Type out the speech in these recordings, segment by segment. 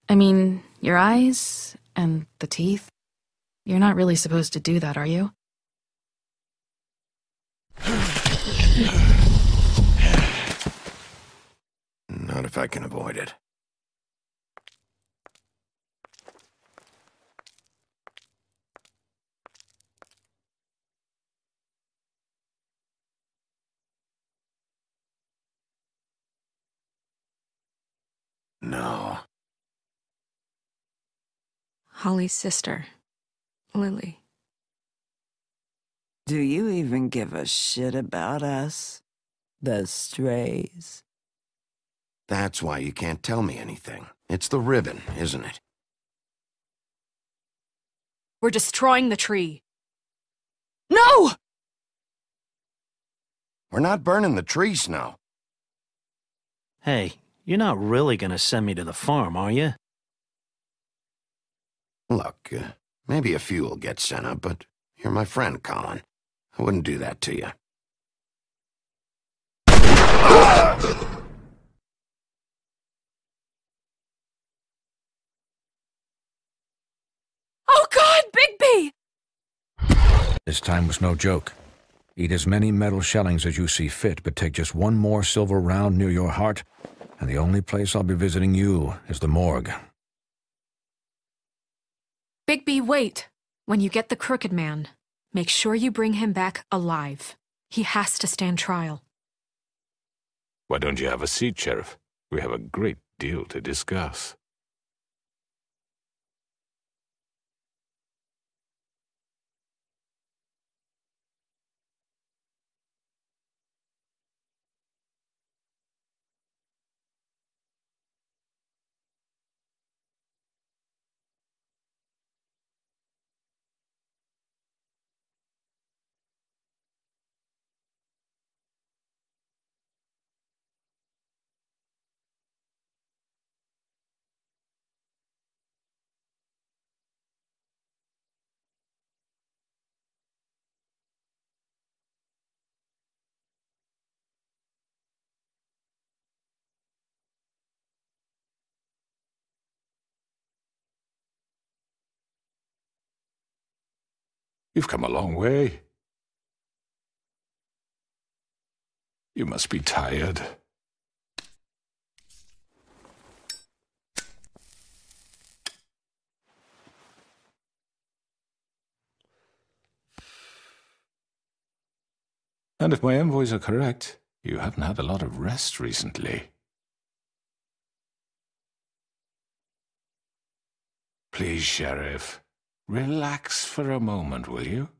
I mean, your eyes and the teeth. You're not really supposed to do that, are you? Not if I can avoid it. No. Holly's sister, Lily. Do you even give a shit about us? The strays? That's why you can't tell me anything. It's the ribbon, isn't it? We're destroying the tree. No! We're not burning the tree, Snow. Hey, you're not really gonna send me to the farm, are you? Look, maybe a few will get sent up, but you're my friend, Colin. I wouldn't do that to you. Oh God, Bigby! This time was no joke. Eat as many metal shellings as you see fit, but take just one more silver round near your heart, and the only place I'll be visiting you is the morgue. Bigby, wait. When you get the Crooked Man, make sure you bring him back alive. He has to stand trial. Why don't you have a seat, Sheriff? We have a great deal to discuss. You've come a long way. You must be tired. And if my envoys are correct, you haven't had a lot of rest recently. Please, Sheriff. Relax for a moment, will you?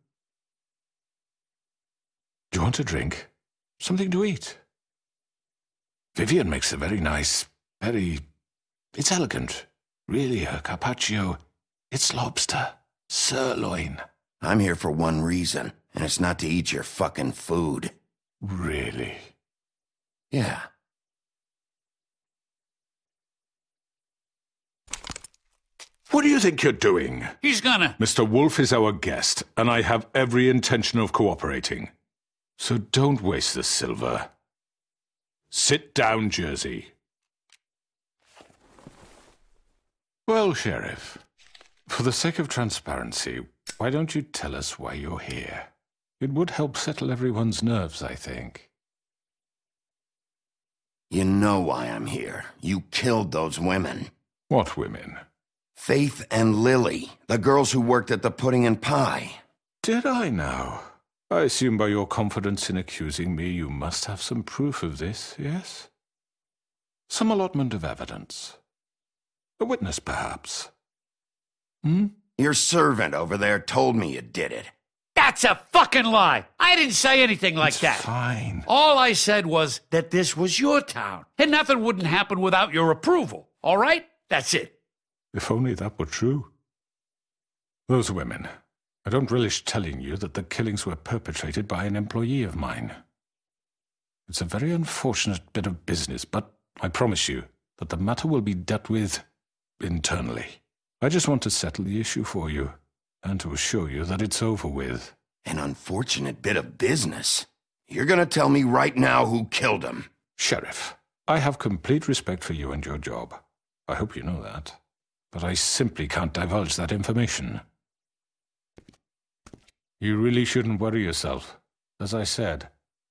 Do you want a drink? Something to eat? Vivian makes a very nice, it's elegant. Really, her carpaccio. It's lobster. Sirloin. I'm here for one reason, and it's not to eat your fucking food. Really? Yeah. What do you think you're doing? He's gonna... Mr. Wolf is our guest, and I have every intention of cooperating. So don't waste the silver. Sit down, Jersey. Well, Sheriff, for the sake of transparency, why don't you tell us why you're here? It would help settle everyone's nerves, I think. You know why I'm here. You killed those women. What women? Faith and Lily, the girls who worked at the Pudding and Pie. Did I now? I assume by your confidence in accusing me, you must have some proof of this, yes? Some allotment of evidence. A witness, perhaps. Your servant over there told me you did it. That's a fucking lie. I didn't say anything like that. Fine. All I said was that this was your town, and nothing wouldn't happen without your approval. All right? That's it. If only that were true. Those women. I don't relish telling you that the killings were perpetrated by an employee of mine. It's a very unfortunate bit of business, but I promise you that the matter will be dealt with internally. I just want to settle the issue for you, and to assure you that it's over with. An unfortunate bit of business? You're gonna tell me right now who killed him? Sheriff, I have complete respect for you and your job. I hope you know that. but I simply can't divulge that information. You really shouldn't worry yourself. As I said,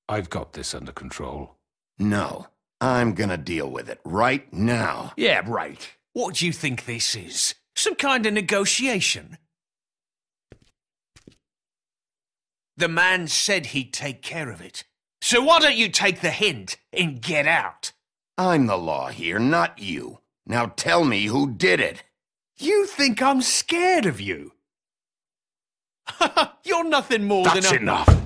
I've got this under control. No, I'm gonna deal with it right now. Yeah, right. What do you think this is? Some kind of negotiation? The man said he'd take care of it. So why don't you take the hint and get out? I'm the law here, not you. Now tell me who did it. You think I'm scared of you? You're nothing more That's than a... enough!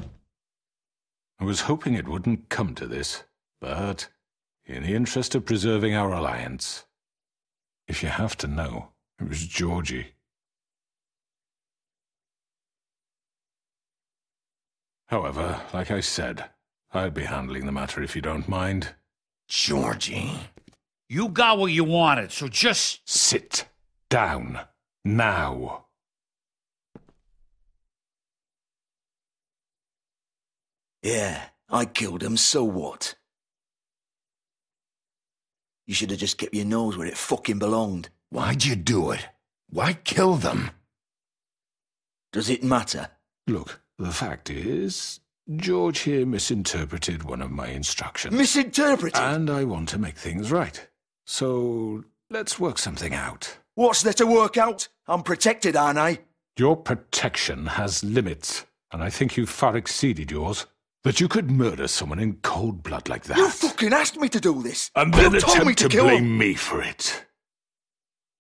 I was hoping it wouldn't come to this, but in the interest of preserving our alliance, if you have to know, it was Georgie. However, like I said, I'll be handling the matter if you don't mind. Georgie. You got what you wanted, so just... Sit down. Now. Yeah, I killed him, so what? You should have just kept your nose where it fucking belonged. Why'd you do it? Why kill them? Does it matter? Look, the fact is, George here misinterpreted one of my instructions. Misinterpreted? And I want to make things right. So, let's work something out. What's there to work out? I'm protected, aren't I? Your protection has limits, and I think you've far exceeded yours. That you could murder someone in cold blood like that. You fucking asked me to do this. And then you told me attempt to kill blame him. me for it.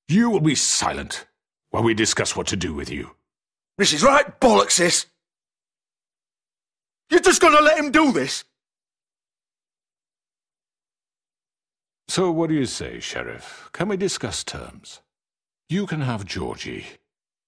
You will be silent while we discuss what to do with you. This is right bollocks, sis. You're just gonna let him do this? So what do you say, Sheriff? Can we discuss terms? You can have Georgie.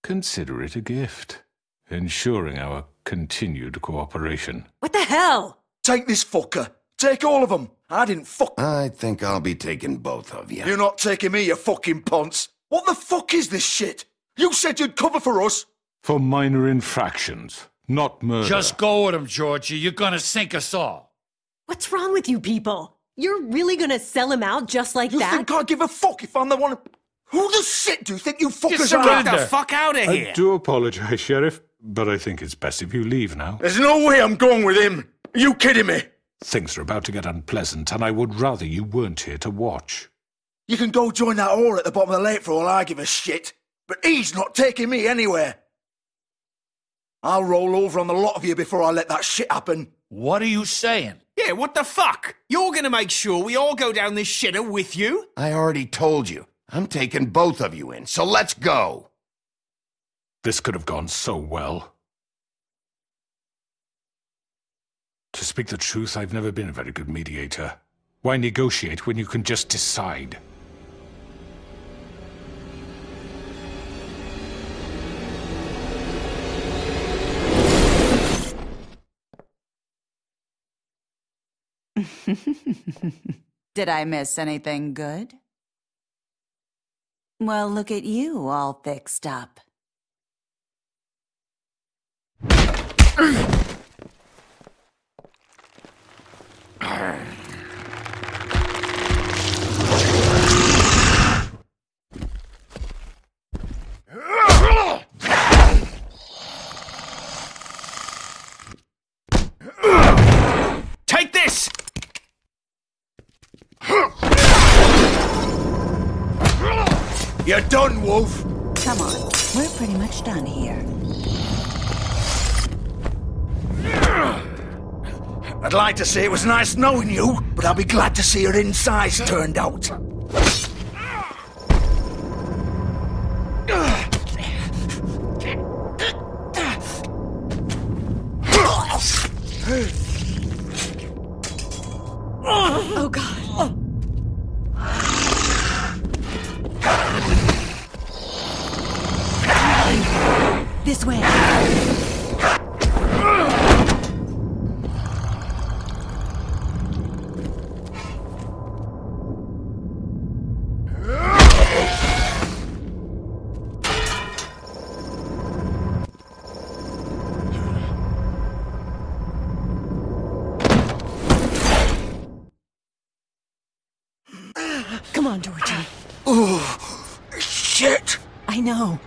Consider it a gift, ensuring our continued cooperation. What the hell? Take this fucker. Take all of them. I didn't fuck... I think I'll be taking both of you. You're not taking me, you fucking ponce. What the fuck is this shit? You said you'd cover for us. For minor infractions, not murder. Just go with him, Georgie. You're gonna sink us all. What's wrong with you people? You're really gonna sell him out just like You that? think I give a fuck if I'm the one... Who the shit do you think you fuckers Get are? the fuck out of here! I do apologize, Sheriff, but I think it's best if you leave now. There's no way I'm going with him. Are you kidding me? Things are about to get unpleasant, and I would rather you weren't here to watch. You can go join that whore at the bottom of the lake for all I give a shit. But he's not taking me anywhere. I'll roll over on the lot of you before I let that shit happen. What are you saying? Yeah, what the fuck? You're gonna make sure we all go down this shitter with you? I already told you. I'm taking both of you in, so let's go. This could have gone so well. To speak the truth, I've never been a very good mediator. Why negotiate when you can just decide? Did I miss anything good? Well, look at you, all fixed up. Take this! You're done, Wolf. Come on, we're pretty much done here. I'd like to say it was nice knowing you, but I'll be glad to see your insides turned out. Oh, God. This way. Come on, Georgie. Oh, shit. I know.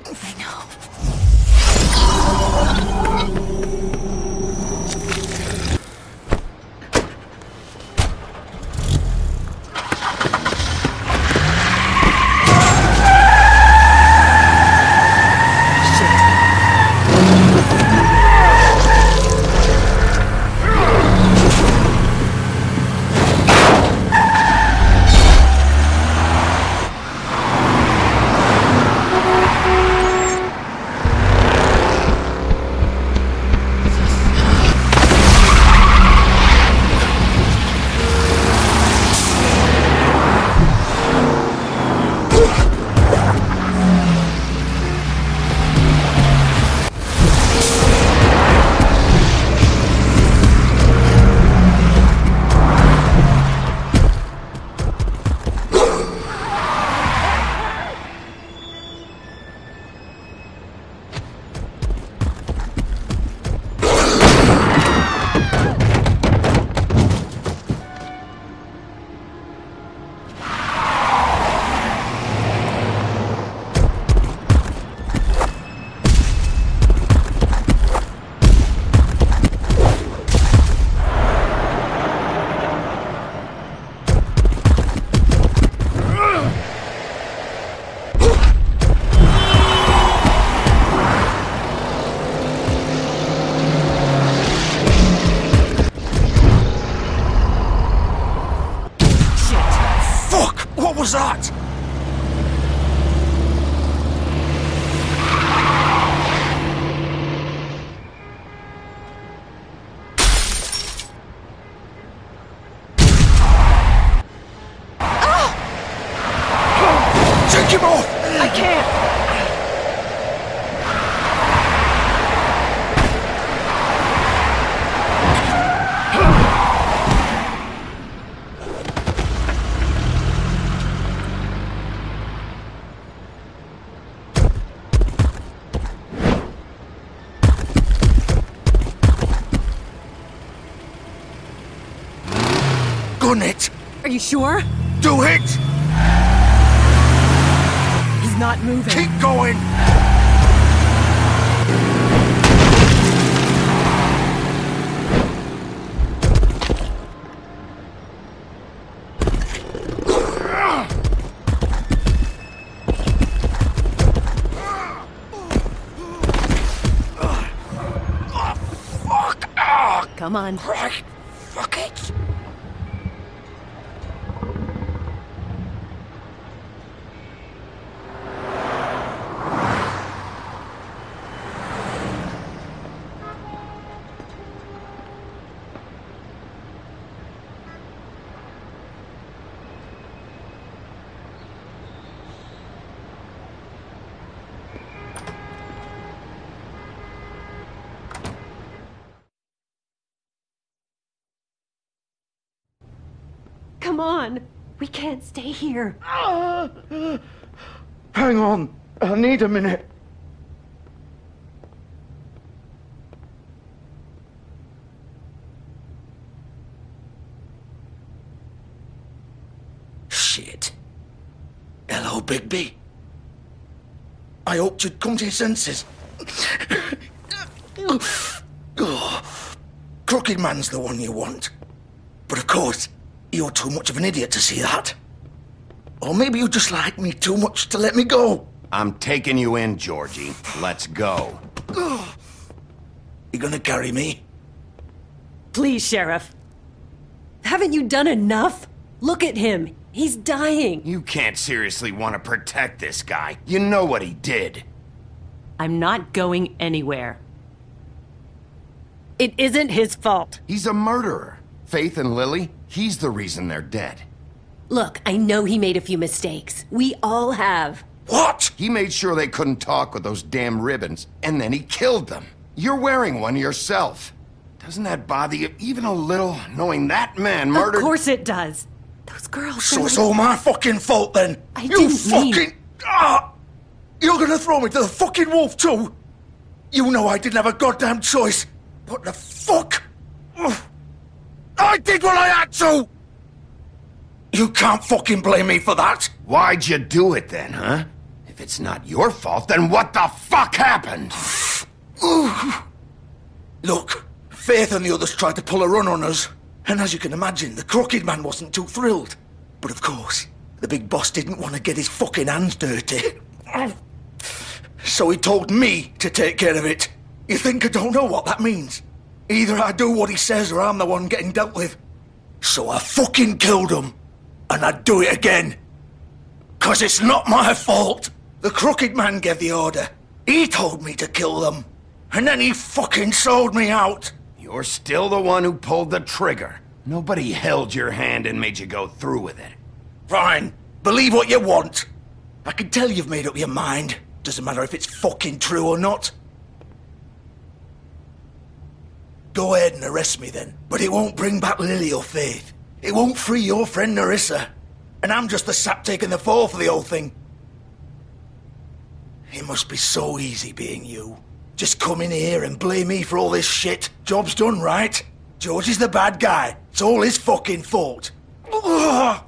What was that? Take him off! I can't! Gun it! Are you sure? Do it! He's not moving. Keep going! Come on. Right. Fuck it! Come on. We can't stay here. Hang on. I need a minute. Shit. Hello, Bigby. I hoped you'd come to your senses. Crooked Man's the one you want. But of course, you're too much of an idiot to see that. Or maybe you just like me too much to let me go. I'm taking you in, Georgie. Let's go. You gonna carry me? Please, Sheriff. Haven't you done enough? Look at him. He's dying. You can't seriously want to protect this guy. You know what he did. I'm not going anywhere. It isn't his fault. He's a murderer. Faith and Lily, he's the reason they're dead. Look, I know he made a few mistakes. We all have. What? He made sure they couldn't talk with those damn ribbons, and then he killed them. You're wearing one yourself. Doesn't that bother you even a little, knowing that man murdered— Of course it does. Those girls— So it's all my fucking fault then? I You didn't fucking— mean— You're gonna throw me to the fucking wolf too? You know I didn't have a goddamn choice. What the fuck? I did what I had to! You can't fucking blame me for that! Why'd you do it then, huh? If it's not your fault, then what the fuck happened? Look, Faith and the others tried to pull a run on us. And as you can imagine, the Crooked Man wasn't too thrilled. But of course, the big boss didn't want to get his fucking hands dirty. So he told me to take care of it. You think I don't know what that means? Either I do what he says or I'm the one getting dealt with. So I fucking killed him. And I'd do it again. 'Cause it's not my fault. The Crooked Man gave the order. He told me to kill them. And then he fucking sold me out. You're still the one who pulled the trigger. Nobody held your hand and made you go through with it. Fine. Believe what you want. I can tell you've made up your mind. Doesn't matter if it's fucking true or not. Go ahead and arrest me then. But it won't bring back Lily or Faith. It won't free your friend Nerissa. And I'm just the sap taking the fall for the whole thing. It must be so easy being you. Just come in here and blame me for all this shit. Job's done, right? George is the bad guy. It's all his fucking fault. But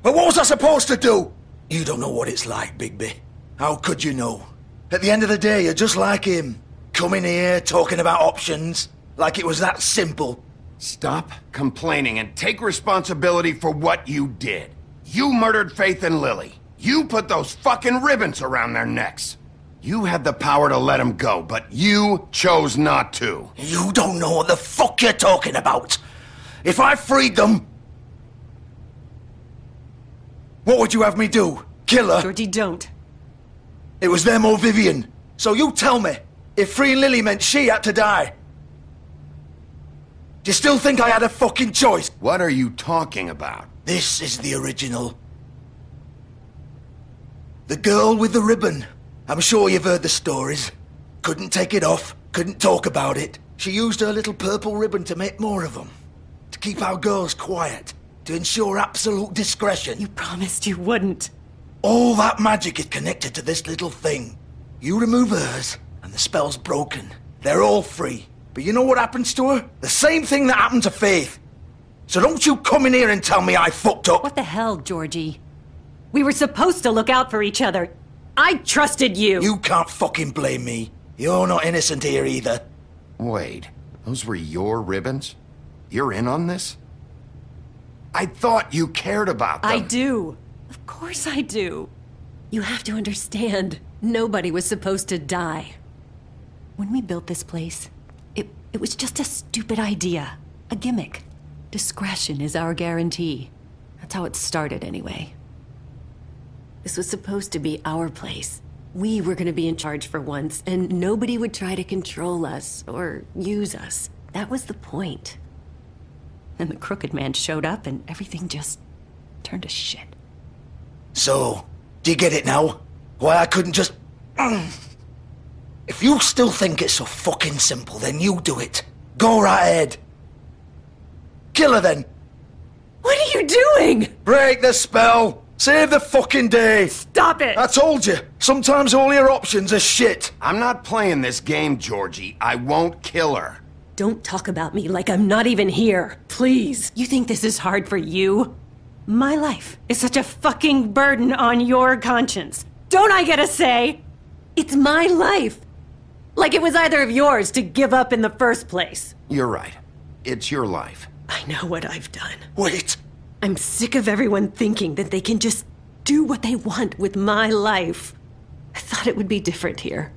what was I supposed to do? You don't know what it's like, Bigby. How could you know? At the end of the day, you're just like him. Coming here, talking about options, like it was that simple. Stop complaining and take responsibility for what you did. You murdered Faith and Lily. You put those fucking ribbons around their necks. You had the power to let them go, but you chose not to. You don't know what the fuck you're talking about. If I freed them... What would you have me do? Kill her? Georgie, don't. It was them or Vivian. So you tell me, if freeing Lily meant she had to die. Do you still think I had a fucking choice? What are you talking about? This is the original. The girl with the ribbon. I'm sure you've heard the stories. Couldn't take it off, couldn't talk about it. She used her little purple ribbon to make more of them. To keep our girls quiet. To ensure absolute discretion. You promised you wouldn't. All that magic is connected to this little thing. You remove hers, and the spell's broken. They're all free. But you know what happens to her? The same thing that happened to Faith. So don't you come in here and tell me I fucked up. What the hell, Georgie? We were supposed to look out for each other. I trusted you. You can't fucking blame me. You're not innocent here either. Wait, those were your ribbons? You're in on this? I thought you cared about them. I do. Of course I do. You have to understand, nobody was supposed to die. When we built this place, it was just a stupid idea. A gimmick. Discretion is our guarantee. That's how it started anyway. This was supposed to be our place. We were gonna be in charge for once, and nobody would try to control us or use us. That was the point. And the Crooked Man showed up and everything just turned to shit. So, do you get it now? Why I couldn't just... If you still think it's so fucking simple, then you do it. Go right ahead. Kill her then. What are you doing? Break the spell. Save the fucking day. Stop it. I told you. Sometimes all your options are shit. I'm not playing this game, Georgie. I won't kill her. Don't talk about me like I'm not even here. Please. You think this is hard for you? My life is such a fucking burden on your conscience. Don't I get a say? It's my life. Like it was either of yours to give up in the first place. You're right. It's your life. I know what I've done. Wait. I'm sick of everyone thinking that they can just do what they want with my life. I thought it would be different here.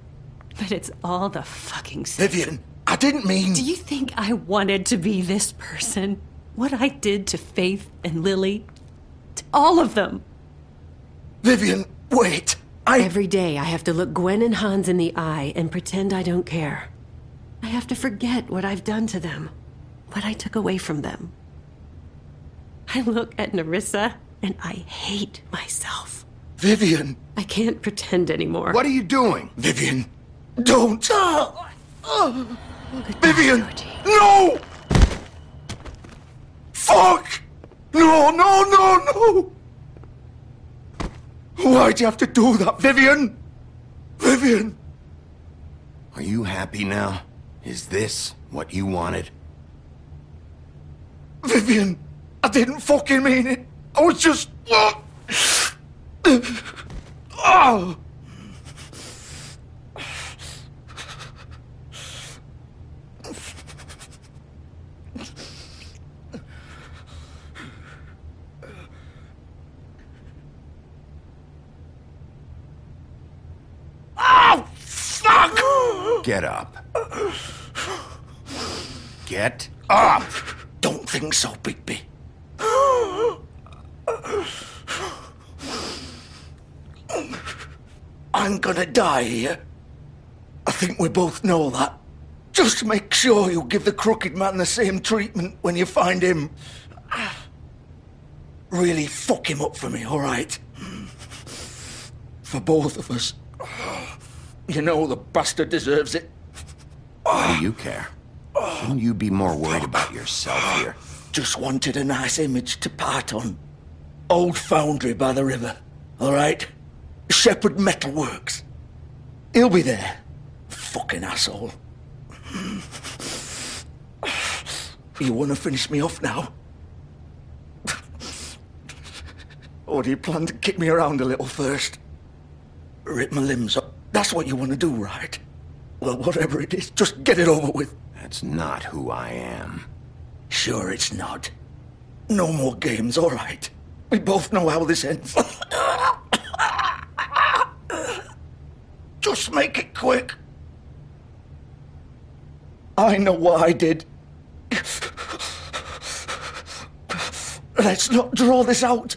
But it's all the fucking same. Vivian, I didn't mean... Do you think I wanted to be this person? What I did to Faith and Lily? To all of them? Vivian, wait. Every day I have to look Gwen and Hans in the eye and pretend I don't care. I have to forget what I've done to them. What I took away from them. I look at Nerissa and I hate myself. Vivian. I can't pretend anymore. What are you doing? Vivian, don't. Vivian, Georgie. no! Fuck! No, no, no, no! Why'd you have to do that, Vivian? Vivian! Are you happy now? Is this what you wanted? Vivian, I didn't fucking mean it. I was just... Oh! Oh, fuck! Get up. Get up! Don't think so, Bigby. I'm gonna die here. I think we both know that. Just make sure you give the crooked man the same treatment when you find him. Really fuck him up for me, all right? For both of us. You know the bastard deserves it. Why do you care? Shouldn't you be more worried about yourself here? Just wanted a nice image to part on. Old foundry by the river, all right? Shepherd Metalworks. He'll be there. Fucking asshole. You want to finish me off now? Or do you plan to kick me around a little first? Rip my limbs up. That's what you want to do, right? Well, whatever it is, just get it over with. That's not who I am. Sure it's not. No more games, all right? We both know how this ends. Just make it quick. I know what I did. Let's not draw this out.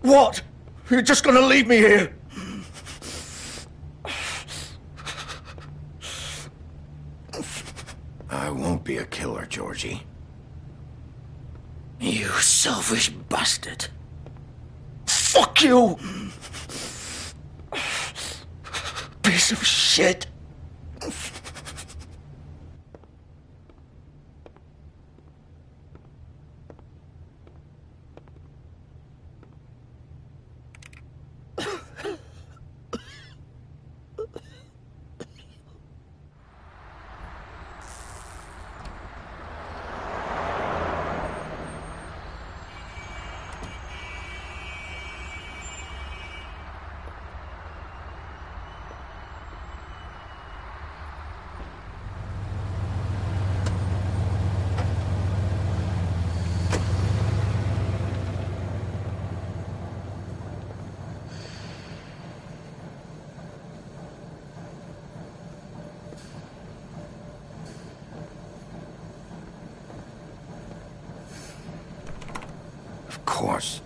What? You're just gonna leave me here? I won't be a killer, Georgie. You selfish bastard. Fuck you! Piece of shit. Of course.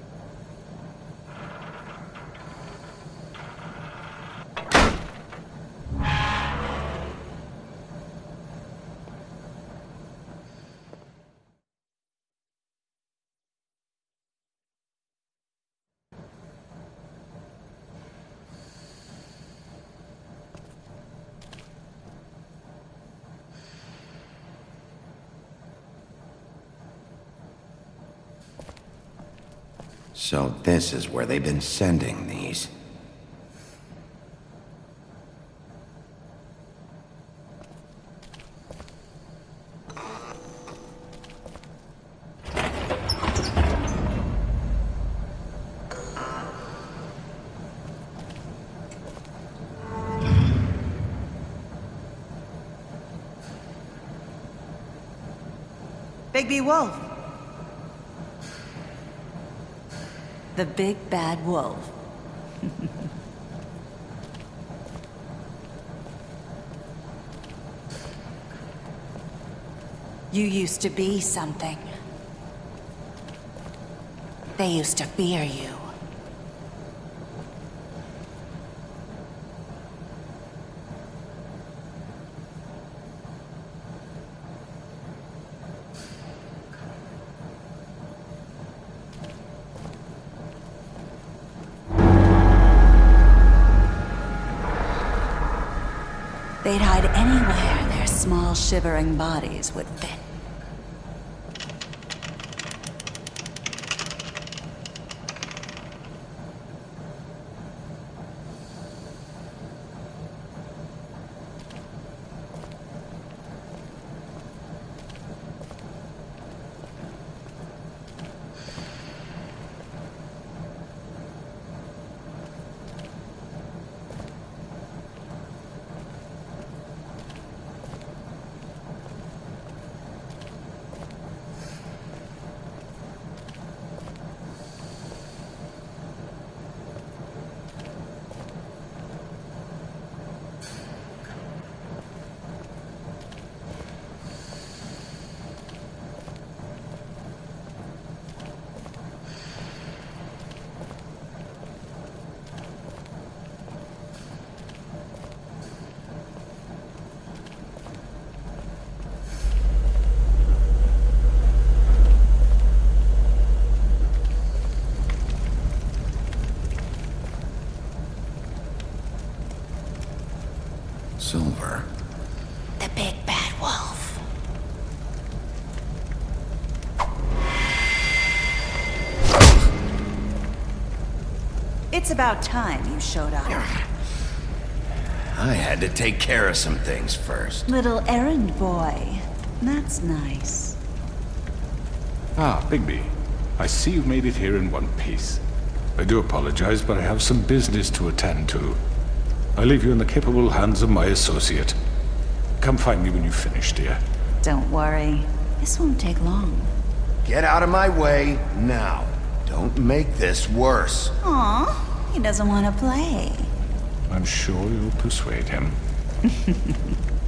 So this is where they've been sending these. Bigby Wolf. The big bad wolf. You used to be something. They used to fear you. They'd hide anywhere their small, shivering bodies would fit. silver. The big bad wolf. It's about time you showed up. I had to take care of some things first. Little errand boy. That's nice. Ah, Bigby. I see you've made it here in one piece. I do apologize, but I have some business to attend to. I leave you in the capable hands of my associate. Come find me when you finish, dear. Don't worry. This won't take long. Get out of my way now. Don't make this worse. Aw, he doesn't want to play. I'm sure you'll persuade him.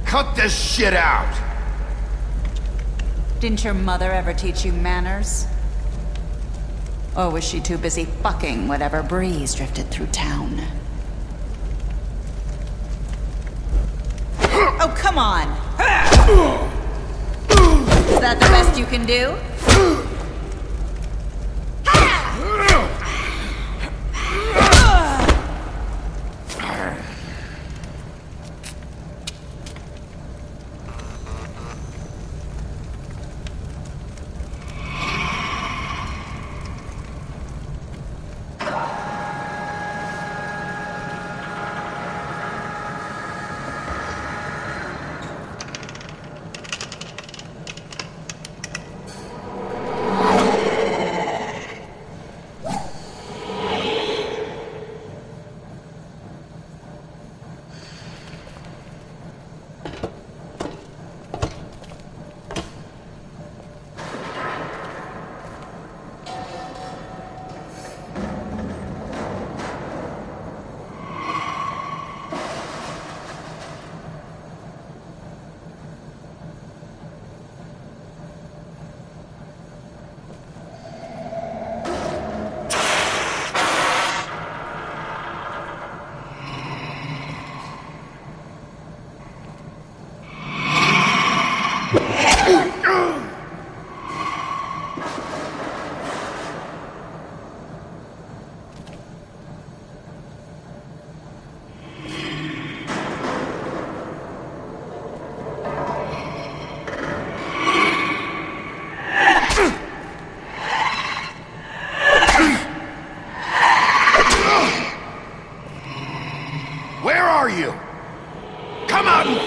Cut this shit out! Didn't your mother ever teach you manners? Or was she too busy fucking whatever breeze drifted through town? Oh, come on! Is that the best you can do?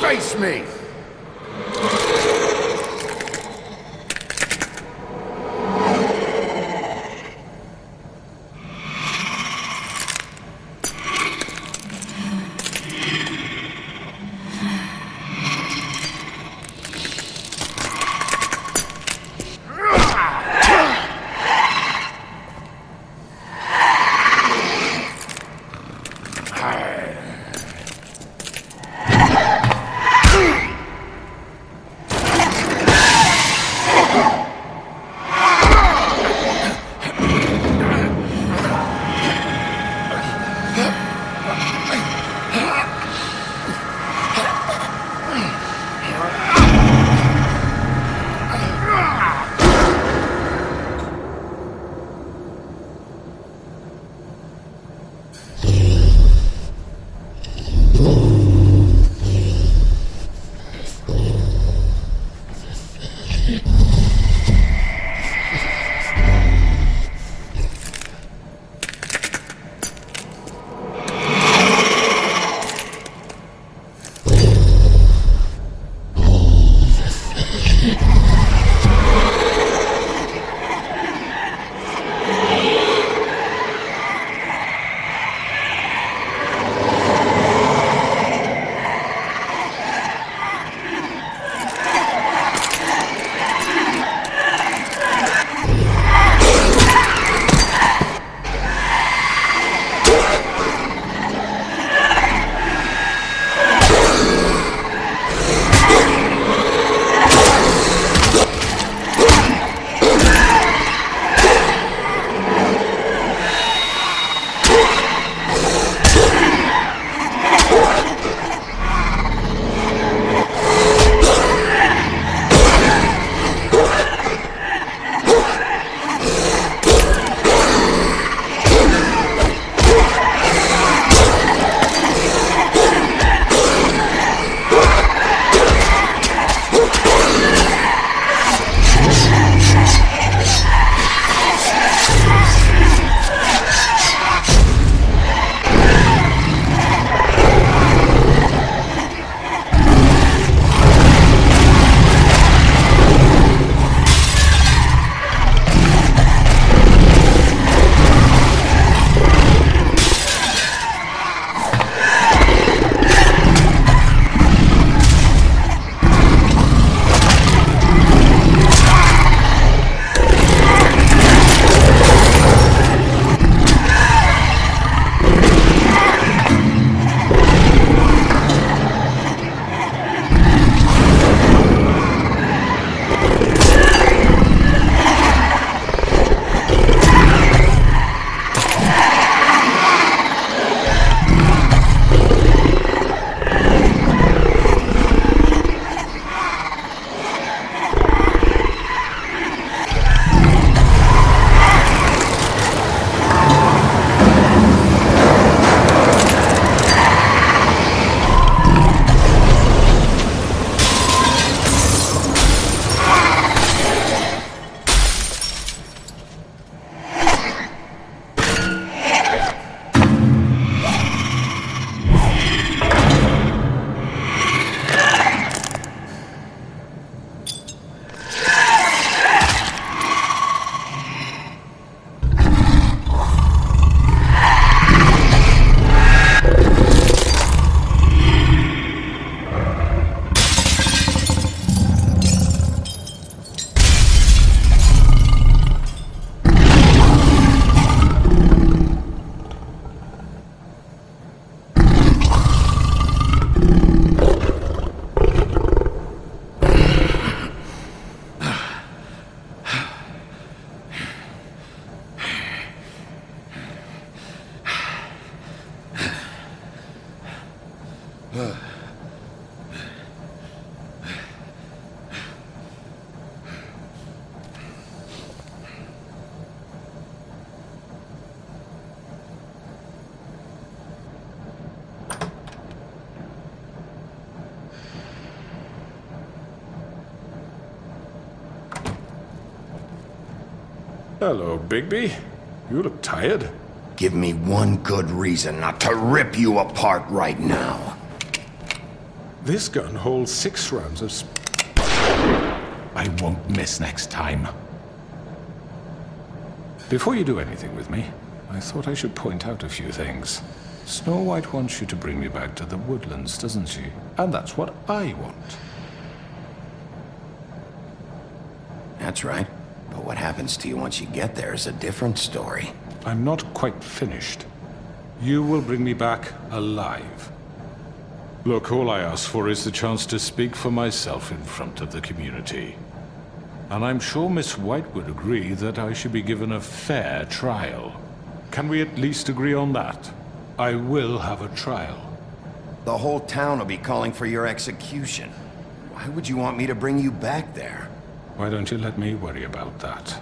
Face me! Hello, Bigby. You look tired. Give me one good reason not to rip you apart right now. This gun holds 6 rounds of I won't miss next time. Before you do anything with me, I thought I should point out a few things. Snow White wants you to bring me back to the woodlands, doesn't she? And that's what I want. That's right. But what happens to you once you get there is a different story. I'm not quite finished. You will bring me back alive. Look, all I ask for is the chance to speak for myself in front of the community. And I'm sure Miss White would agree that I should be given a fair trial. Can we at least agree on that? I will have a trial. The whole town will be calling for your execution. Why would you want me to bring you back there? Why don't you let me worry about that?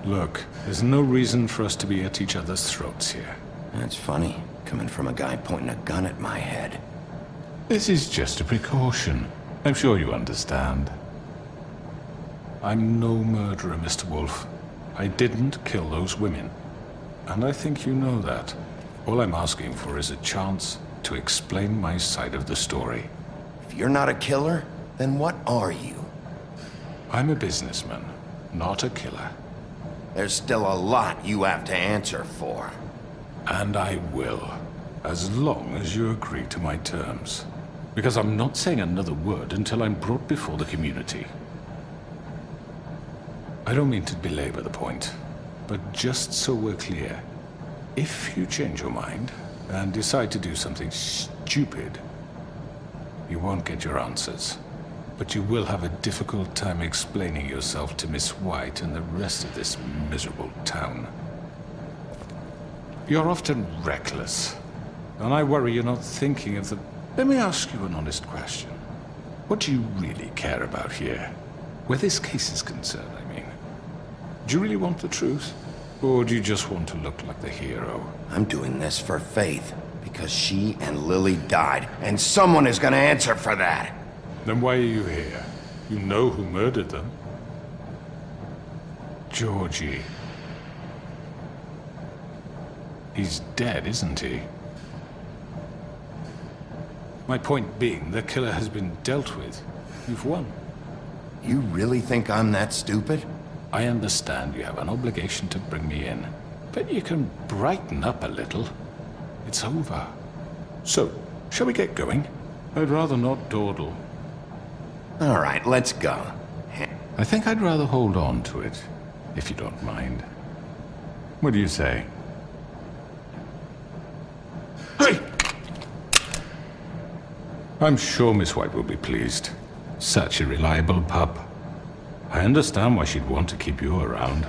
Look, there's no reason for us to be at each other's throats here. That's funny, coming from a guy pointing a gun at my head. This is just a precaution. I'm sure you understand. I'm no murderer, Mr. Wolf. I didn't kill those women. And I think you know that. All I'm asking for is a chance to explain my side of the story. If you're not a killer, then what are you? I'm a businessman, not a killer. There's still a lot you have to answer for. And I will, as long as you agree to my terms. Because I'm not saying another word until I'm brought before the community. I don't mean to belabor the point, but just so we're clear, if you change your mind and decide to do something stupid, you won't get your answers. But you will have a difficult time explaining yourself to Miss White and the rest of this miserable town. You're often reckless, and I worry you're not thinking of the... Let me ask you an honest question. What do you really care about here? Where this case is concerned, I mean. Do you really want the truth? Or do you just want to look like the hero? I'm doing this for Faith, because she and Lily died, and someone is gonna answer for that. Then why are you here? You know who murdered them. Georgie. He's dead, isn't he? My point being, the killer has been dealt with. You've won. You really think I'm that stupid? I understand you have an obligation to bring me in, but you can brighten up a little. It's over. So, shall we get going? I'd rather not dawdle. All right, let's go. I think I'd rather hold on to it, if you don't mind. What do you say? Hey! I'm sure Miss White will be pleased. Such a reliable pup. I understand why she'd want to keep you around.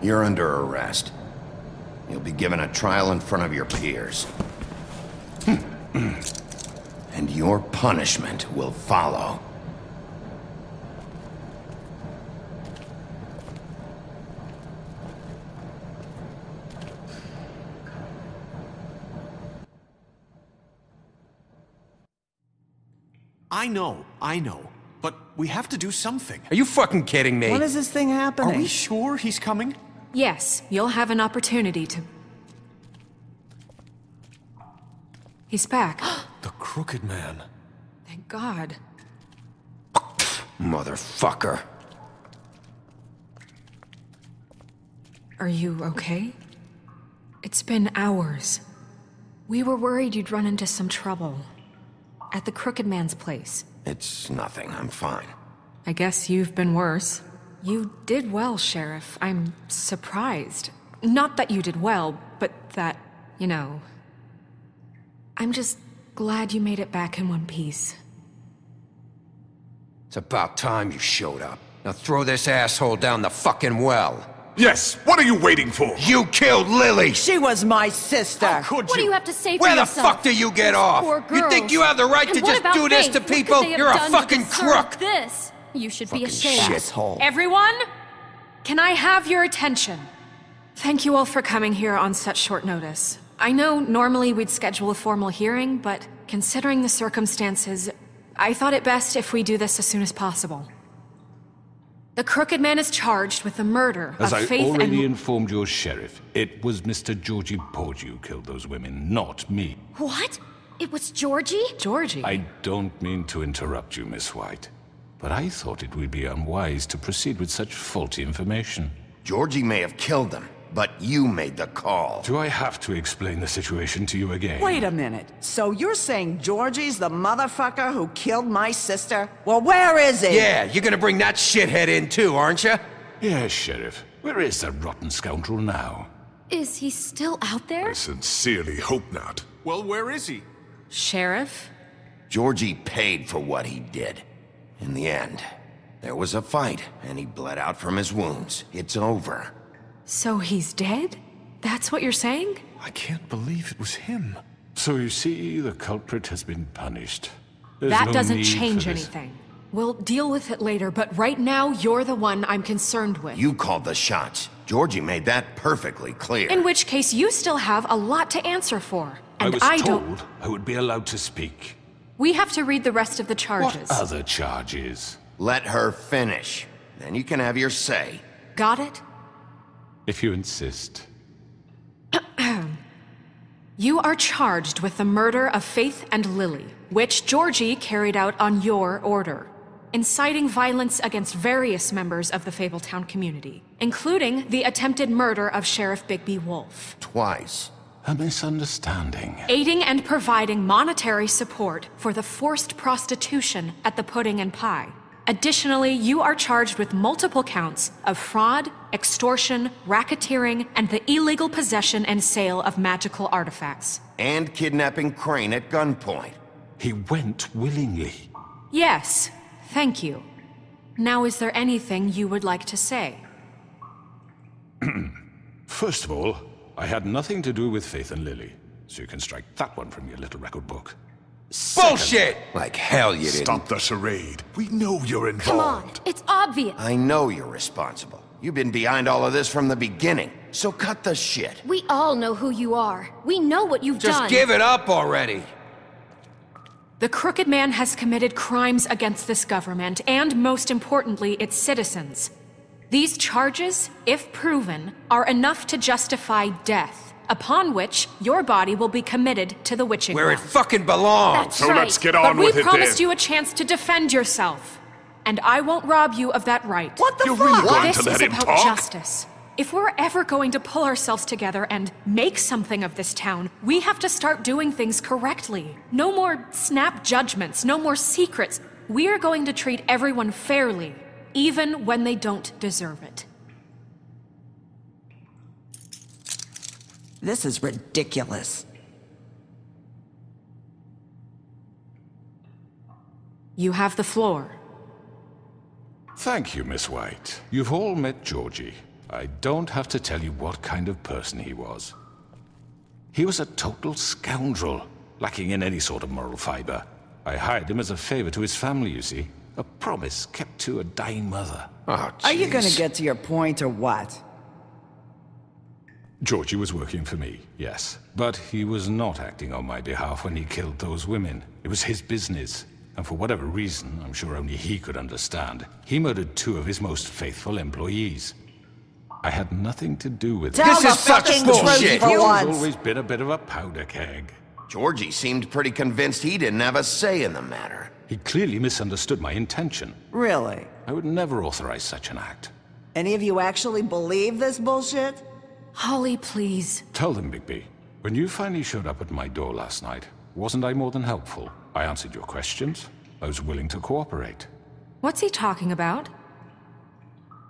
You're under arrest. You'll be given a trial in front of your peers. And your punishment will follow. I know. But we have to do something. Are you fucking kidding me? When is this thing happening? Are we sure he's coming? Yes, you'll have an opportunity to... He's back. The Crooked Man. Thank God. Motherfucker. Are you okay? It's been hours. We were worried you'd run into some trouble. At the Crooked Man's place. It's nothing. I'm fine. I guess you've been worse. You did well, Sheriff. I'm surprised. Not that you did well, but that, you know... I'm just glad you made it back in one piece. It's about time you showed up. Now throw this asshole down the fucking well. Yes, what are you waiting for? You killed Lily! She was my sister. How could What do you? you have to say for Where the yourself? fuck do you get off? Poor You think girls. you have the right And to what just about do this Faith? to What could people? they have You're a done to fucking deserve crook! This. You should be ashamed. Shithole. Everyone, can I have your attention? Thank you all for coming here on such short notice. I know normally we'd schedule a formal hearing, but considering the circumstances, I thought it best if we do this as soon as possible. The Crooked Man is charged with the murder As of I Faith already and... informed your sheriff, it was Mr. Georgie Porgy who killed those women, not me. What? It was Georgie? Georgie? I don't mean to interrupt you, Miss White, but I thought it would be unwise to proceed with such faulty information. Georgie may have killed them, but you made the call. Do I have to explain the situation to you again? Wait a minute. So you're saying Georgie's the motherfucker who killed my sister? Well, where is he? Yeah, you're gonna bring that shithead in too, aren't you? Yes, Sheriff. Where is that rotten scoundrel now? Is he still out there? I sincerely hope not. Well, where is he? Sheriff? Georgie paid for what he did. In the end, there was a fight, and he bled out from his wounds. It's over. So he's dead? That's what you're saying? I can't believe it was him. So you see, the culprit has been punished. There's That no doesn't need change for this. anything. We'll deal with it later, but right now, you're the one I'm concerned with. You called the shots. Georgie made that perfectly clear. In which case, you still have a lot to answer for. And I was don't... told I would be allowed to speak. We have to read the rest of the charges. What other charges? Let her finish. Then you can have your say. Got it? If you insist. You are charged with the murder of Faith and Lily, which Georgie carried out on your order, inciting violence against various members of the Fabletown community, including the attempted murder of Sheriff Bigby Wolf. Twice. A misunderstanding. Aiding and providing monetary support for the forced prostitution at the Pudding and Pie. Additionally, you are charged with multiple counts of fraud, extortion, racketeering, and the illegal possession and sale of magical artifacts. And kidnapping Crane at gunpoint. He went willingly. Yes, thank you. Now, is there anything you would like to say? First of all, I had nothing to do with Faith and Lily, so you can strike that one from your little record book. Bullshit! Like hell you didn't. Stop the charade. We know you're involved. Come on, it's obvious. I know you're responsible. You've been behind all of this from the beginning, so cut the shit. We all know who you are. We know what you've done. Just give it up already. The Crooked Man has committed crimes against this government, and most importantly, its citizens. These charges, if proven, are enough to justify death, upon which your body will be committed to the witching Where it well. fucking belongs. That's So right. let's get on But we with it promised then. you a chance to defend yourself, and I won't rob you of that right. What the You're fuck? really going This to let is him about talk? justice. If we're ever going to pull ourselves together and make something of this town, we have to start doing things correctly. No more snap judgments, no more secrets. We are going to treat everyone fairly, even when they don't deserve it. This is ridiculous. You have the floor. Thank you, Miss White. You've all met Georgie. I don't have to tell you what kind of person he was. He was a total scoundrel, lacking in any sort of moral fiber. I hired him as a favor to his family, you see. A promise kept to a dying mother. Oh, Are you gonna jeez. get to your point or what? Georgie was working for me, yes. But he was not acting on my behalf when he killed those women. It was his business. And for whatever reason, I'm sure only he could understand, he murdered 2 of his most faithful employees. I had nothing to do with it. Tell This the is such fucking bullshit. truth for He's once. always been a bit of a powder keg. Georgie seemed pretty convinced he didn't have a say in the matter. He clearly misunderstood my intention. Really? I would never authorize such an act. Any of you actually believe this bullshit? Holly, please. Tell them, Bigby, when you finally showed up at my door last night, wasn't I more than helpful? I answered your questions. I was willing to cooperate. What's he talking about?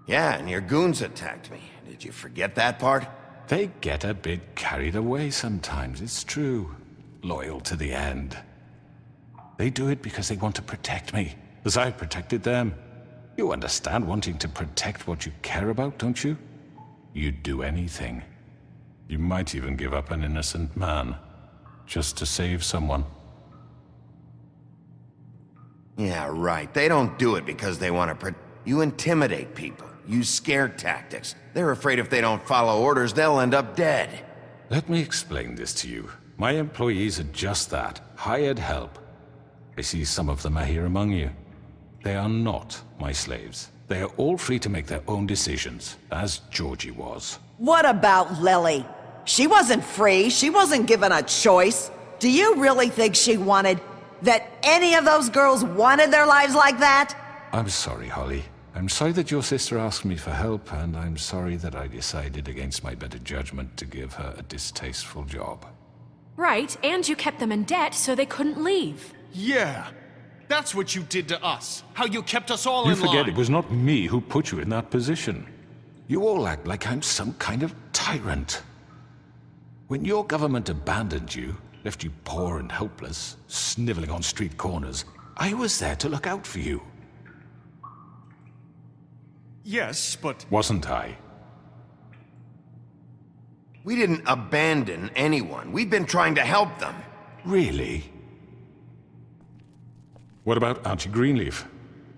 Yeah, and your goons attacked me. Did you forget that part? They get a bit carried away sometimes, it's true. Loyal to the end. They do it because they want to protect me, as I've protected them. You understand wanting to protect what you care about, don't you? you'd do anything. You might even give up an innocent man, just to save someone. Yeah, right. They don't do it because they want to You intimidate people, use scare tactics. They're afraid if they don't follow orders, they'll end up dead. Let me explain this to you. My employees are just that, hired help. I see some of them are here among you. They are not my slaves. They are all free to make their own decisions, as Georgie was. What about Lily? She wasn't free. She wasn't given a choice. Do you really think she wanted... that any of those girls wanted their lives like that? I'm sorry, Holly. I'm sorry that your sister asked me for help, and I'm sorry that I decided against my better judgment to give her a distasteful job. Right, and you kept them in debt so they couldn't leave. Yeah, that's what you did to us. How you kept us all in line. You forget it was not me who put you in that position. You all act like I'm some kind of tyrant. When your government abandoned you, left you poor and helpless, sniveling on street corners, I was there to look out for you. Yes, but... Wasn't I? We didn't abandon anyone. We've been trying to help them. Really? What about Auntie Greenleaf?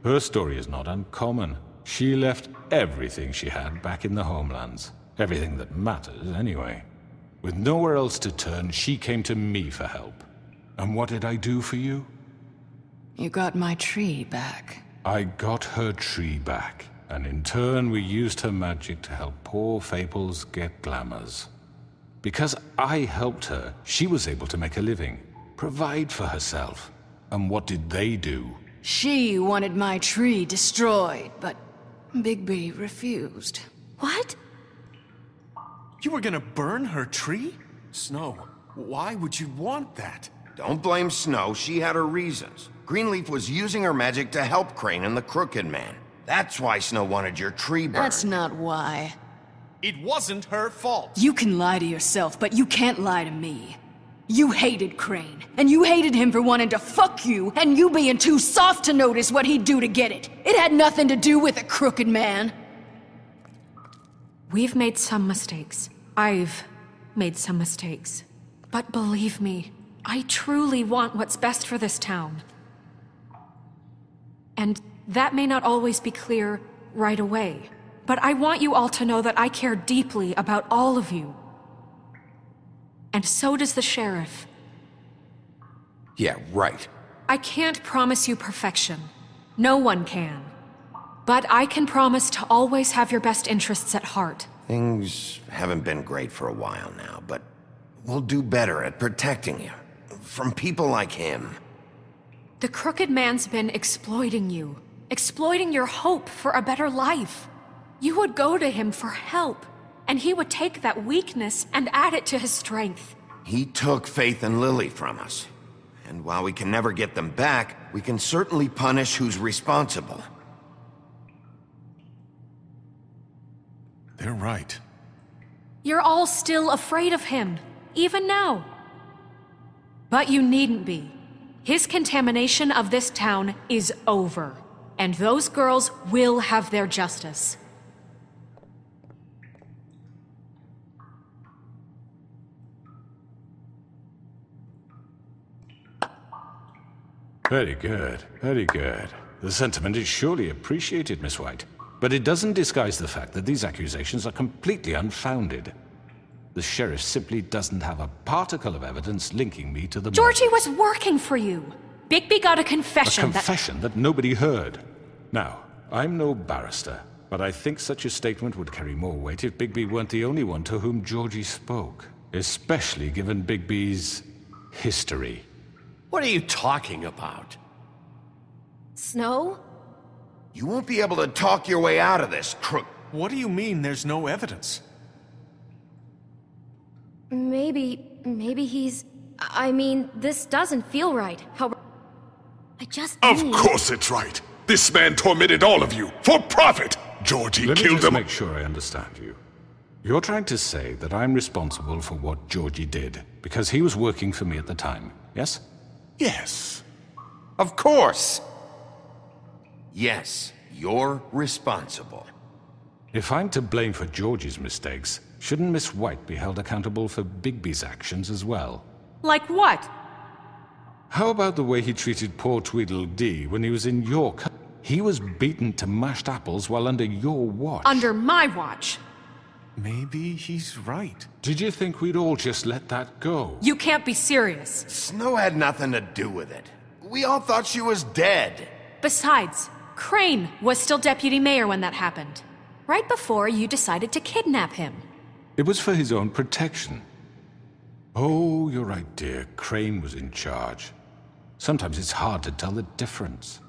Her story is not uncommon. She left everything she had back in the homelands. Everything that matters, anyway. With nowhere else to turn, she came to me for help. And what did I do for you? You got my tree back. I got her tree back. And in turn, we used her magic to help poor Fables get glamours. Because I helped her, she was able to make a living, provide for herself. And what did they do? She wanted my tree destroyed, but Bigby refused. What? You were gonna burn her tree? Snow, why would you want that? Don't blame Snow, she had her reasons. Greenleaf was using her magic to help Crane and the Crooked Man. That's why Snow wanted your tree burned. That's not why. It wasn't her fault. You can lie to yourself, but you can't lie to me. You hated Crane, and you hated him for wanting to fuck you, and you being too soft to notice what he'd do to get it. It had nothing to do with the Crooked Man. We've made some mistakes. I've made some mistakes. But believe me, I truly want what's best for this town. And that may not always be clear right away, but I want you all to know that I care deeply about all of you. And so does the sheriff. Yeah, right. I can't promise you perfection. No one can. But I can promise to always have your best interests at heart. Things haven't been great for a while now, but we'll do better at protecting you. From people like him. The Crooked Man's been exploiting you. Exploiting your hope for a better life. You would go to him for help, and he would take that weakness and add it to his strength. He took Faith and Lily from us. And while we can never get them back, we can certainly punish who's responsible. They're right. You're all still afraid of him, even now. But you needn't be. His contamination of this town is over. And those girls will have their justice. Very good, very good. The sentiment is surely appreciated, Miss White. But it doesn't disguise the fact that these accusations are completely unfounded. The sheriff simply doesn't have a particle of evidence linking me to the murder. Georgie was working for you. Bigby got a confession. A confession that nobody heard. Now, I'm no barrister, but I think such a statement would carry more weight if Bigby weren't the only one to whom Georgie spoke. Especially given Bigby's history. What are you talking about? Snow? You won't be able to talk your way out of this, crook. What do you mean there's no evidence? Maybe he's... I mean, this doesn't feel right. I just Of need... course it's right. This man tormented all of you, for profit! Georgie Let me killed just him. make sure I understand you. You're trying to say that I'm responsible for what Georgie did, because he was working for me at the time, yes? Yes. Of course! Yes, you're responsible. If I'm to blame for Georgie's mistakes, shouldn't Miss White be held accountable for Bigby's actions as well? Like what? How about the way he treated poor Tweedledee when he was in your country? He was beaten to mashed apples while under your watch. Under my watch. Maybe he's right. Did you think we'd all just let that go? You can't be serious. Snow had nothing to do with it. We all thought she was dead. Besides, Crane was still deputy mayor when that happened. Right before you decided to kidnap him. It was for his own protection. Oh, you're right, dear. Crane was in charge. Sometimes it's hard to tell the difference.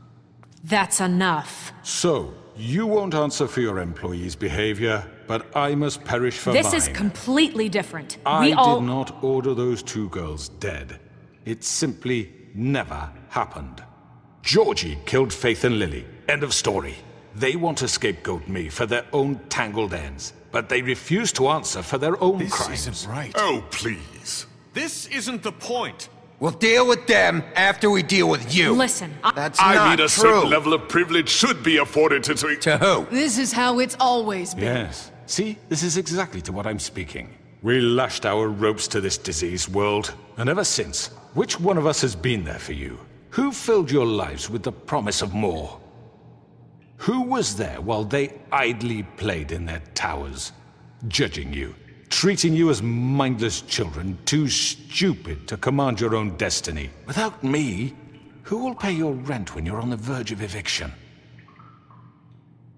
That's enough. So, you won't answer for your employees' behavior, but I must perish for mine. This is completely different. I did not order those two girls dead. It simply never happened. Georgie killed Faith and Lily. End of story. They want to scapegoat me for their own tangled ends, but they refuse to answer for their own crimes. This isn't right. Oh, please. This isn't the point. We'll deal with them after we deal with you. Listen, That's I not mean, a true. certain level of privilege should be afforded to... To who? This is how it's always been. Yes. See, this is exactly to what I'm speaking. We lashed our ropes to this diseased world, and ever since, which one of us has been there for you? Who filled your lives with the promise of more? Who was there while they idly played in their towers, judging you, treating you as mindless children, too stupid to command your own destiny? Without me, who will pay your rent when you're on the verge of eviction?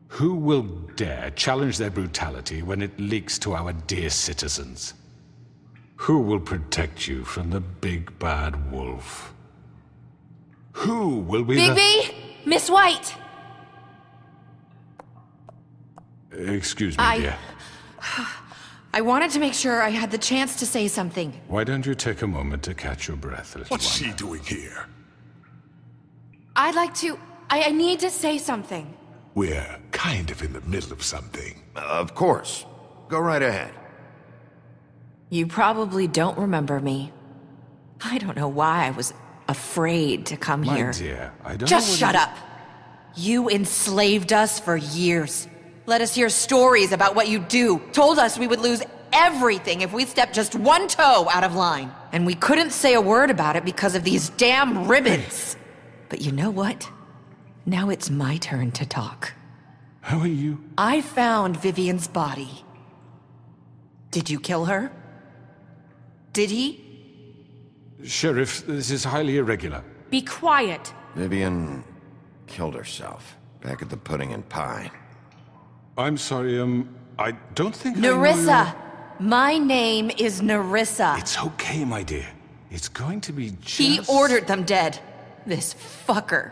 Who will dare challenge their brutality when it leaks to our dear citizens? Who will protect you from the big bad wolf? Who will be Bigby! Miss White! Excuse me, dear. I wanted to make sure I had the chance to say something. Why don't you take a moment to catch your breath, little What's one? she doing here? I'd like to... I need to say something. We're kind of in the middle of something. Of course. Go right ahead. You probably don't remember me. I don't know why I was afraid to come here. My dear, I don't Just know shut up! You enslaved us for years. Let us hear stories about what you do. Told us we would lose everything if we stepped just one toe out of line. And we couldn't say a word about it because of these damn ribbons. But you know what? Now it's my turn to talk. How are you? I found Vivian's body. Did you kill her? Did he? Sheriff, this is highly irregular. Be quiet. Vivian killed herself back at the Pudding and Pie. I'm sorry, I don't think I know Nerissa! My name is Nerissa. It's okay, my dear. It's going to be just... He ordered them dead. This fucker.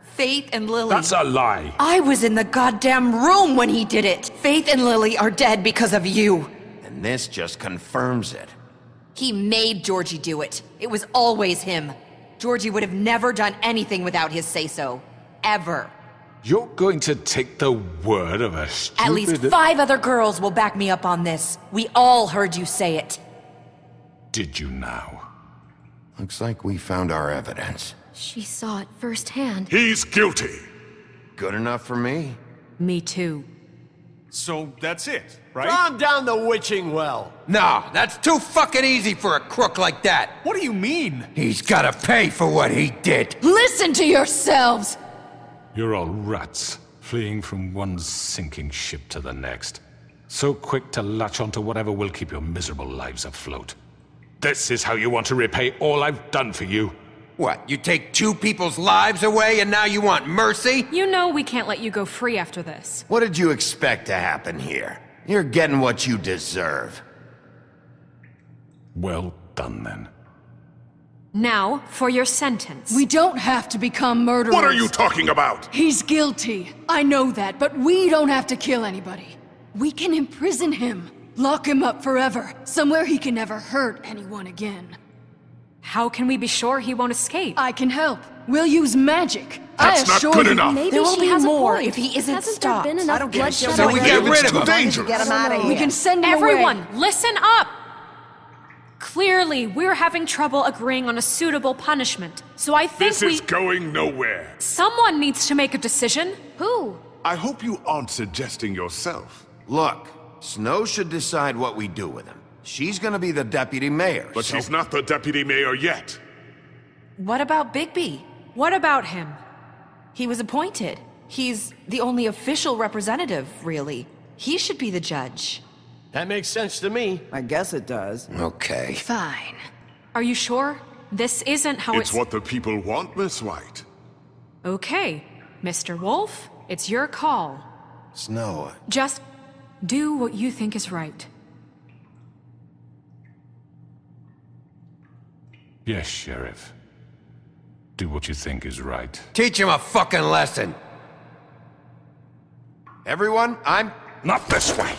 Faith and Lily. That's a lie. I was in the goddamn room when he did it. Faith and Lily are dead because of you. And this just confirms it. He made Georgie do it. It was always him. Georgie would have never done anything without his say-so. Ever. You're going to take the word of a stupid... At least 5 other girls will back me up on this. We all heard you say it. Did you now? Looks like we found our evidence. She saw it firsthand. He's guilty. Good enough for me. Me too. So that's it, right? Calm down the witching well. No, that's too fucking easy for a crook like that. What do you mean? He's gotta pay for what he did. Listen to yourselves! You're all rats, fleeing from one sinking ship to the next. So quick to latch onto whatever will keep your miserable lives afloat. This is how you want to repay all I've done for you. What, you take 2 people's lives away and now you want mercy? You know we can't let you go free after this. What did you expect to happen here? You're getting what you deserve. Well done, then. Now, for your sentence. We don't have to become murderers. What are you talking about? He's guilty. I know that, but we don't have to kill anybody. We can imprison him. Lock him up forever. Somewhere he can never hurt anyone again. How can we be sure he won't escape? I can help. We'll use magic. That's not good enough. Maybe There will she be has more a point. if he isn't Hasn't stopped. there been enough I don't give a bloodshed? shit. So we get rid of him. Dangerous. Get him out of here. We can send him Everyone, away. listen up! Clearly, we're having trouble agreeing on a suitable punishment. So I think This is going nowhere. Someone needs to make a decision. Who? I hope you aren't suggesting yourself. Look, Snow should decide what we do with him. She's gonna be the deputy mayor, But she's not the deputy mayor yet. What about Bigby? What about him? He was appointed. He's the only official representative, really. He should be the judge. That makes sense to me. I guess it does. Okay. Fine. Are you sure? This isn't how It's what the people want, Miss White. Okay, Mr. Wolf, it's your call. Snow. Just do what you think is right. Yes, Sheriff. Do what you think is right. Teach him a fucking lesson. Everyone, I'm... Not this way.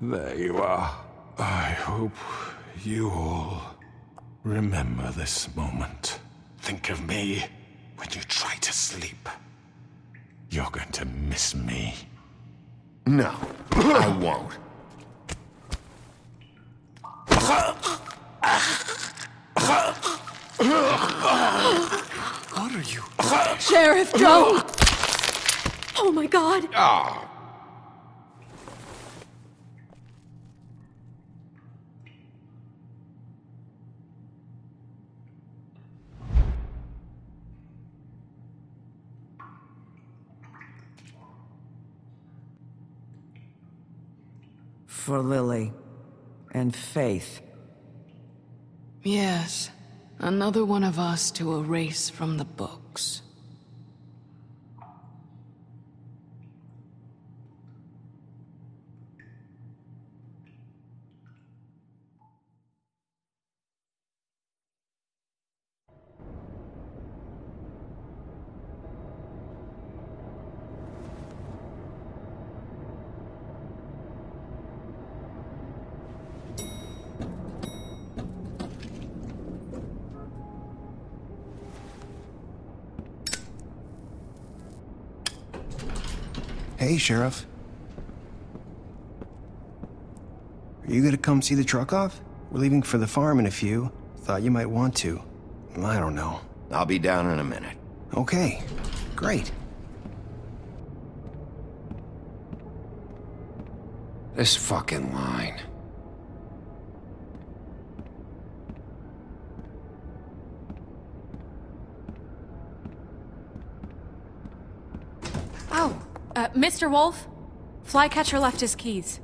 There you are. I hope you all remember this moment. Think of me when you try to sleep. You're going to miss me. No, I won't. What are you? Sheriff, don't! Oh my god! Oh. For Lily. And Faith. Yes, another one of us to erase from the books. Hey, Sheriff. Are you gonna come see the truck off? We're leaving for the farm in a few. Thought you might want to. I don't know. I'll be down in a minute. Okay, great. This fucking line. Oh, Mr. Wolf? Flycatcher left his keys.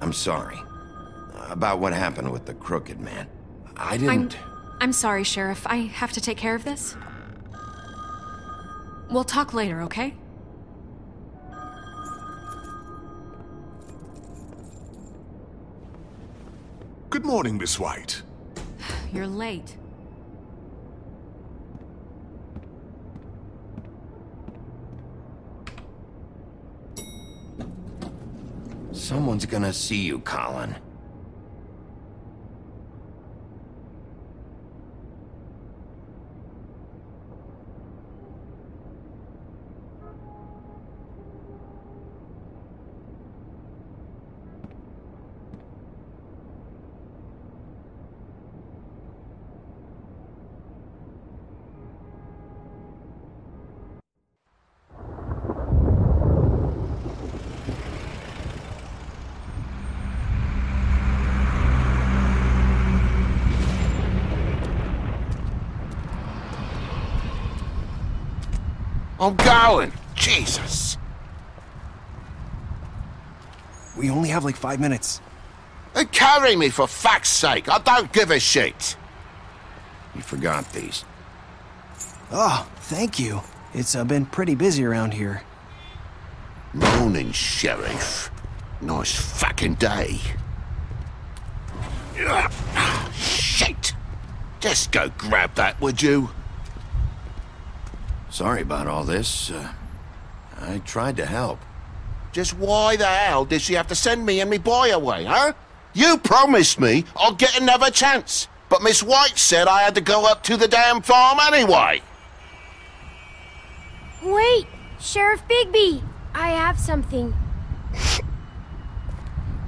I'm sorry. About what happened with the crooked man. I didn't... I'm sorry, Sheriff. I have to take care of this. We'll talk later, okay? Good morning, Miss White. You're late. Someone's gonna see you, Colin. I'm going! Jesus! We only have like 5 minutes. Then carry me for fuck's sake! I don't give a shit! You forgot these. Oh, thank you. It's been pretty busy around here. Morning, Sheriff. Nice fucking day. Shit! Just go grab that, would you? Sorry about all this. I tried to help. Just why the hell did she have to send me and me boy away, huh? You promised me I'll get another chance, but Miss White said I had to go up to the damn farm anyway. Wait! Sheriff Bigby! I have something.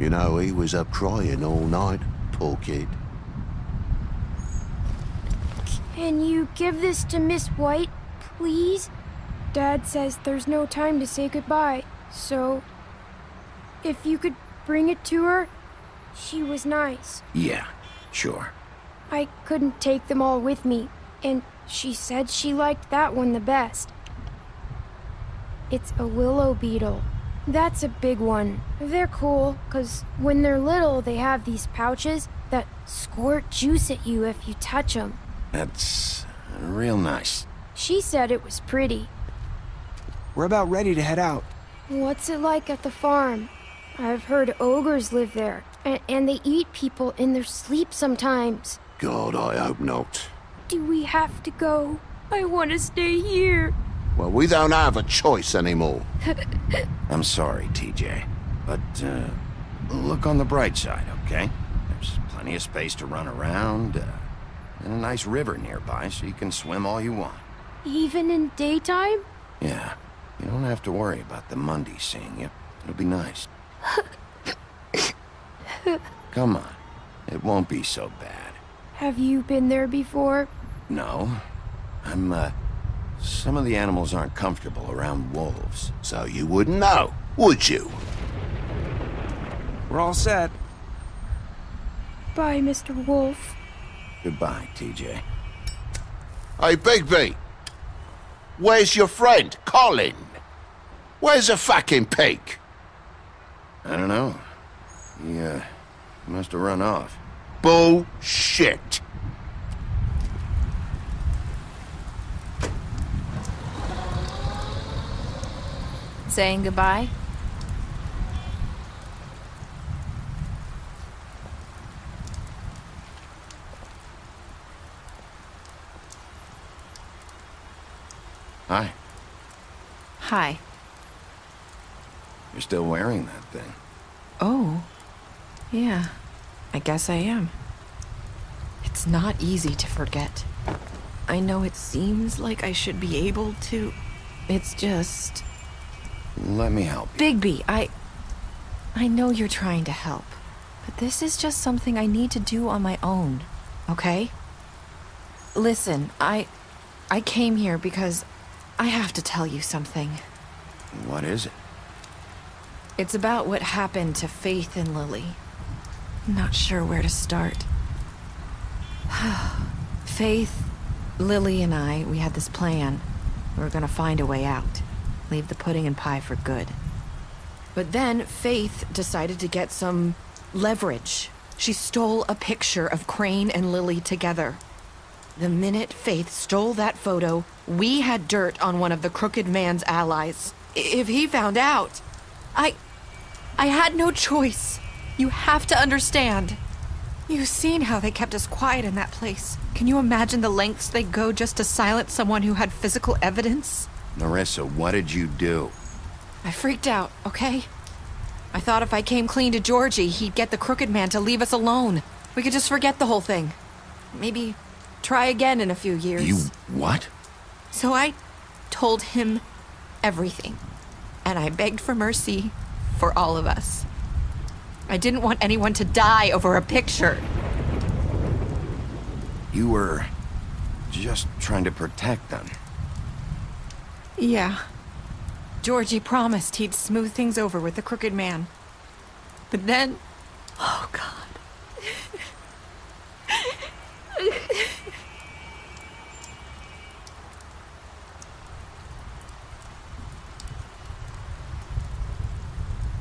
You know, he was up crying all night, poor kid. Can you give this to Miss White, please? Dad says there's no time to say goodbye, so... if you could bring it to her, she was nice. Yeah, sure. I couldn't take them all with me, and she said she liked that one the best. It's a willow beetle. That's a big one. They're cool, 'cause when they're little, they have these pouches that squirt juice at you if you touch them. That's real nice. She said it was pretty. We're about ready to head out. What's it like at the farm? I've heard ogres live there, and they eat people in their sleep sometimes. God, I hope not. Do we have to go? I want to stay here. Well, we don't have a choice anymore. I'm sorry, TJ. But, look on the bright side, okay? There's plenty of space to run around, and a nice river nearby so you can swim all you want. Even in daytime? Yeah. You don't have to worry about the Mundies seeing you. It'll be nice. Come on. It won't be so bad. Have you been there before? No. Some of the animals aren't comfortable around wolves. So you wouldn't know, would you? We're all set. Bye, Mr. Wolf. Goodbye, TJ. Hey, Bigby. Where's your friend, Colin? Where's the fucking pig? I don't know. He must have run off. Bullshit. Saying goodbye? Hi. Hi. You're still wearing that thing. Oh. Yeah. I guess I am. It's not easy to forget. I know it seems like I should be able to. It's just... Let me help you. Bigby, I know you're trying to help, but this is just something I need to do on my own, okay? Listen, I came here because I have to tell you something. What is it? It's about what happened to Faith and Lily. I'm not sure where to start. Faith, Lily, and I, we had this plan. We were gonna find a way out. Leave the pudding and pie for good. But then Faith decided to get some leverage. She stole a picture of Crane and Lily together. The minute Faith stole that photo, we had dirt on one of the Crooked Man's allies. If he found out, I had no choice. You have to understand. You've seen how they kept us quiet in that place. Can you imagine the lengths they go just to silence someone who had physical evidence? Marissa, what did you do? I freaked out, okay? I thought if I came clean to Georgie, he'd get the Crooked Man to leave us alone. We could just forget the whole thing. Maybe try again in a few years. You what? So I told him everything. And I begged for mercy for all of us. I didn't want anyone to die over a picture. You were just trying to protect them. Yeah. Georgie promised he'd smooth things over with the Crooked Man. But then... Oh, God.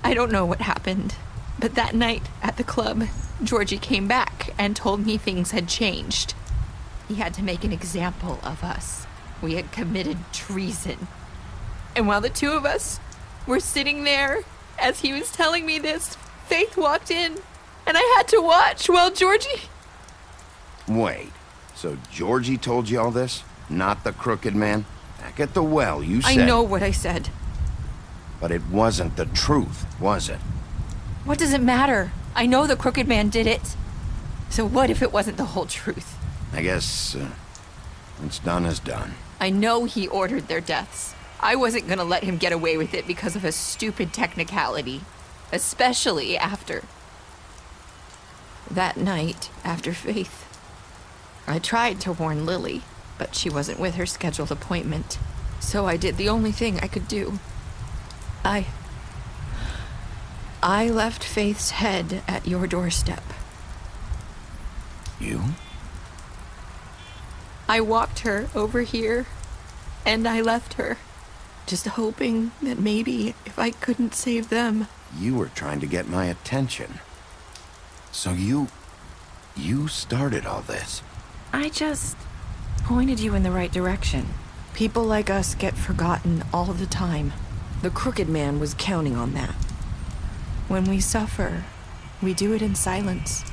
I don't know what happened, but that night at the club, Georgie came back and told me things had changed. He had to make an example of us. We had committed treason. And while the two of us were sitting there, as he was telling me this, Faith walked in, and I had to watch while Georgie... Wait, so Georgie told you all this? Not the Crooked Man? Back at the well, you said... I know what I said. But it wasn't the truth, was it? What does it matter? I know the Crooked Man did it. So what if it wasn't the whole truth? I guess, what's done is done. I know he ordered their deaths. I wasn't gonna let him get away with it because of a stupid technicality. Especially after... that night, after Faith. I tried to warn Lily, but she wasn't with her scheduled appointment. So I did the only thing I could do. I left Faith's head at your doorstep. You? I walked her over here, and I left her, just hoping that maybe if I couldn't save them... You were trying to get my attention. So you started all this. I just pointed you in the right direction. People like us get forgotten all the time. The Crooked Man was counting on that. When we suffer, we do it in silence,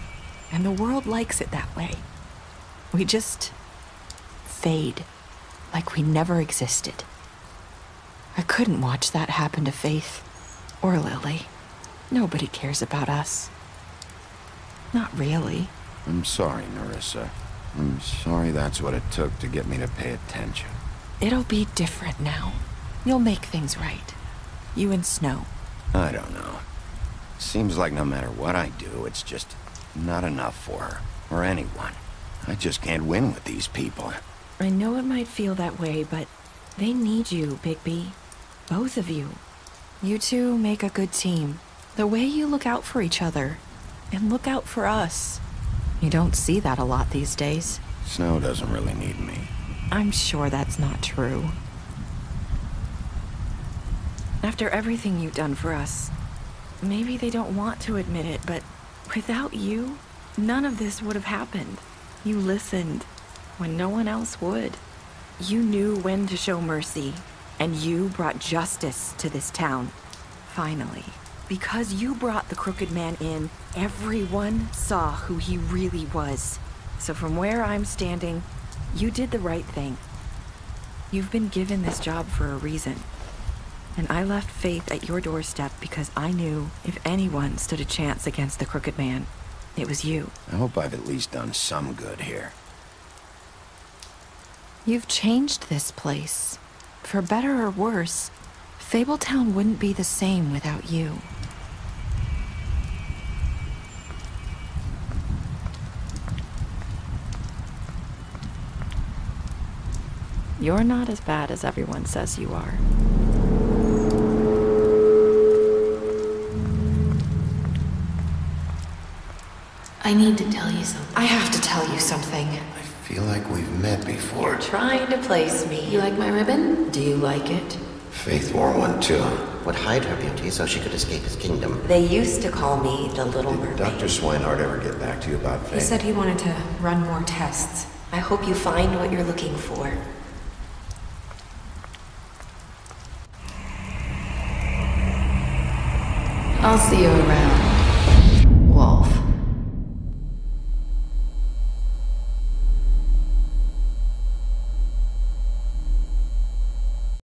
and the world likes it that way. We just fade, like we never existed. I couldn't watch that happen to Faith, or Lily. Nobody cares about us. Not really. I'm sorry, Nerissa. I'm sorry that's what it took to get me to pay attention. It'll be different now. You'll make things right. You and Snow. I don't know. Seems like no matter what I do, it's just not enough for her, or anyone. I just can't win with these people. I know it might feel that way, but they need you, Bigby. Both of you. You two make a good team. The way you look out for each other, and look out for us. You don't see that a lot these days. Snow doesn't really need me. I'm sure that's not true. After everything you've done for us, maybe they don't want to admit it, but without you, none of this would have happened. You listened when no one else would. You knew when to show mercy, and you brought justice to this town. Finally. Because you brought the Crooked Man in, everyone saw who he really was. So from where I'm standing, you did the right thing. You've been given this job for a reason. And I left Faith at your doorstep because I knew if anyone stood a chance against the Crooked Man, it was you. I hope I've at least done some good here. You've changed this place. For better or worse, Fabletown wouldn't be the same without you. You're not as bad as everyone says you are. I need to tell you something. I have to tell you something. I feel like we've met before. You're trying to place me. You like my ribbon? Do you like it? Faith wore one too. Would hide her beauty so she could escape his kingdom. They used to call me the Little Mermaid. Did Dr. Swinehart ever get back to you about Faith? He said he wanted to run more tests. I hope you find what you're looking for. I'll see you around, Wolf.